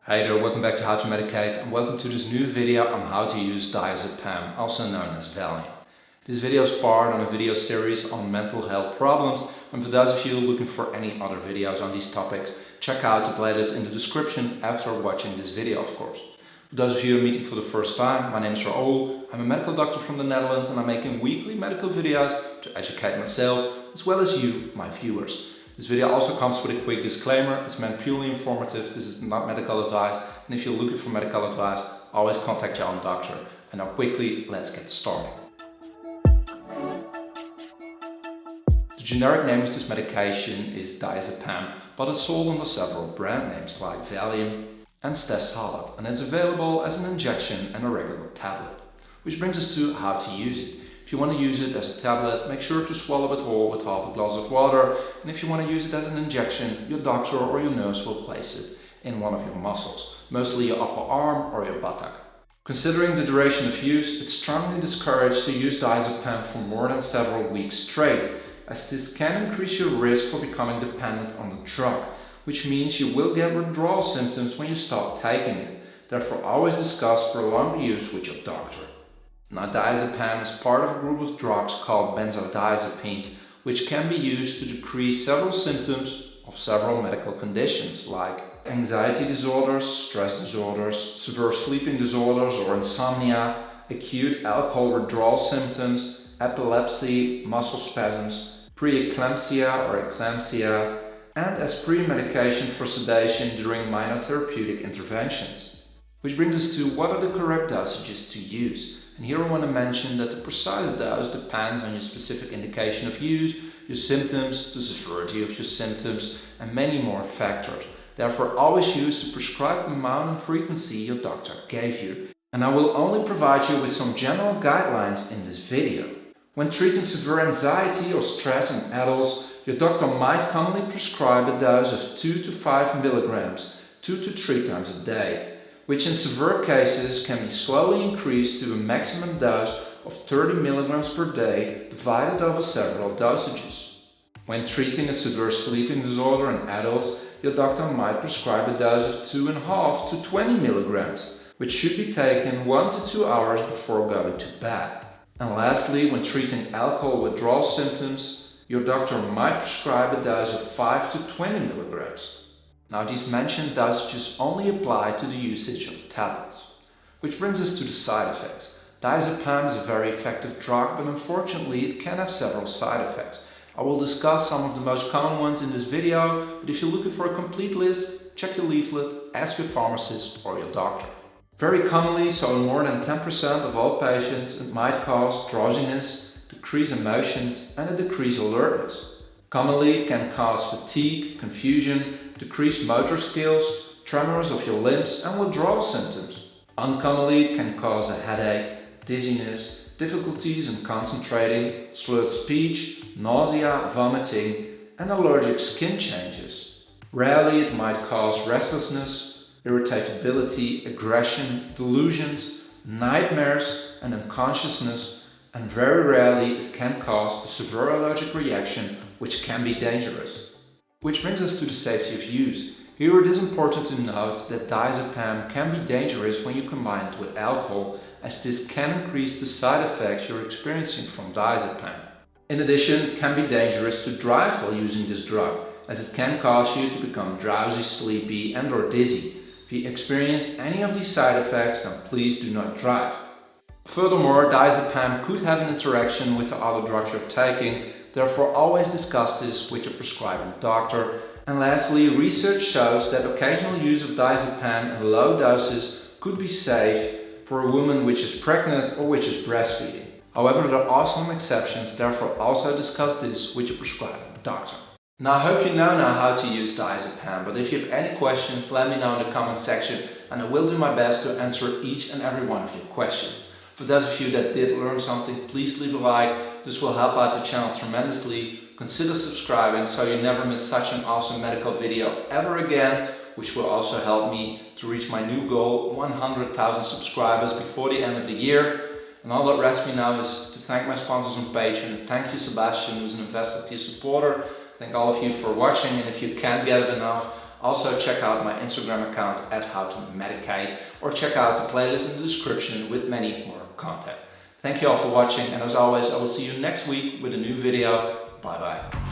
Hi there, welcome back to How to Medicate and welcome to this new video on how to use Diazepam, also known as Valium. This video is part of a video series on mental health problems, and for those of you looking for any other videos on these topics, check out the playlist in the description after watching this video, of course. For those of you meeting for the first time, my name is Raoul. I'm a medical doctor from the Netherlands and I'm making weekly medical videos to educate myself as well as you, my viewers. This video also comes with a quick disclaimer. It's meant purely informative. This is not medical advice, and if you're looking for medical advice, always contact your own doctor. And now quickly, let's get started. The generic name of this medication is Diazepam, but it's sold under several brand names like Valium and Stesolid, and it's available as an injection and a regular tablet. Which brings us to how to use it. If you want to use it as a tablet, make sure to swallow it whole with half a glass of water, and if you want to use it as an injection, your doctor or your nurse will place it in one of your muscles, mostly your upper arm or your buttock. Considering the duration of use, it's strongly discouraged to use Diazepam for more than several weeks straight, as this can increase your risk for becoming dependent on the drug, which means you will get withdrawal symptoms when you stop taking it. Therefore, always discuss prolonged use with your doctor. Now, Diazepam is part of a group of drugs called Benzodiazepines, which can be used to decrease several symptoms of several medical conditions like anxiety disorders, stress disorders, severe sleeping disorders or insomnia, acute alcohol withdrawal symptoms, epilepsy, muscle spasms, pre-eclampsia or eclampsia, and as pre-medication for sedation during minor therapeutic interventions. Which brings us to what are the correct dosages to use. And here I want to mention that the precise dose depends on your specific indication of use, your symptoms, the severity of your symptoms, and many more factors. Therefore, always use the prescribed amount and frequency your doctor gave you. And I will only provide you with some general guidelines in this video. When treating severe anxiety or stress in adults, your doctor might commonly prescribe a dose of 2 to 5 milligrams, 2 to 3 times a day, which in severe cases can be slowly increased to a maximum dose of 30 milligrams per day divided over several dosages. When treating a severe sleeping disorder in adults, your doctor might prescribe a dose of 2.5 to 20 milligrams, which should be taken 1 to 2 hours before going to bed. And lastly, when treating alcohol withdrawal symptoms, your doctor might prescribe a dose of 5 to 20 milligrams. Now, these mentioned dosages only apply to the usage of tablets. Which brings us to the side effects. Diazepam is a very effective drug, but unfortunately it can have several side effects. I will discuss some of the most common ones in this video, but if you're looking for a complete list, check your leaflet, ask your pharmacist or your doctor. Very commonly, so in more than 10% of all patients, it might cause drowsiness, decreased emotions and a decreased alertness. Commonly, it can cause fatigue, confusion, decreased motor skills, tremors of your limbs and withdrawal symptoms. Uncommonly, it can cause a headache, dizziness, difficulties in concentrating, slurred speech, nausea, vomiting and allergic skin changes. Rarely, it might cause restlessness, irritability, aggression, delusions, nightmares and unconsciousness, and very rarely it can cause a severe allergic reaction which can be dangerous. Which brings us to the safety of use. Here it is important to note that Diazepam can be dangerous when you combine it with alcohol, as this can increase the side effects you're experiencing from Diazepam. In addition, it can be dangerous to drive while using this drug, as it can cause you to become drowsy, sleepy and or dizzy. If you experience any of these side effects, then please do not drive. Furthermore, Diazepam could have an interaction with the other drugs you're taking. Therefore, always discuss this with your prescribing doctor. And lastly, research shows that occasional use of Diazepam in low doses could be safe for a woman which is pregnant or which is breastfeeding. However, there are some exceptions, therefore also discuss this with your prescribing doctor. Now, I hope you know now how to use Diazepam, but if you have any questions, let me know in the comment section and I will do my best to answer each and every one of your questions. For those of you that did learn something, please leave a like. This will help out the channel tremendously. Consider subscribing so you never miss such an awesome medical video ever again, which will also help me to reach my new goal, 100,000 subscribers before the end of the year. And all that rests me now is to thank my sponsors on Patreon. Thank you, Sebastian, who's an investor tier supporter. Thank all of you for watching, and if you can't get it enough, Also check out my Instagram account at How to Medicate, or check out the playlist in the description with many more content. Thank you all for watching, and as always I will see you next week with a new video. Bye bye.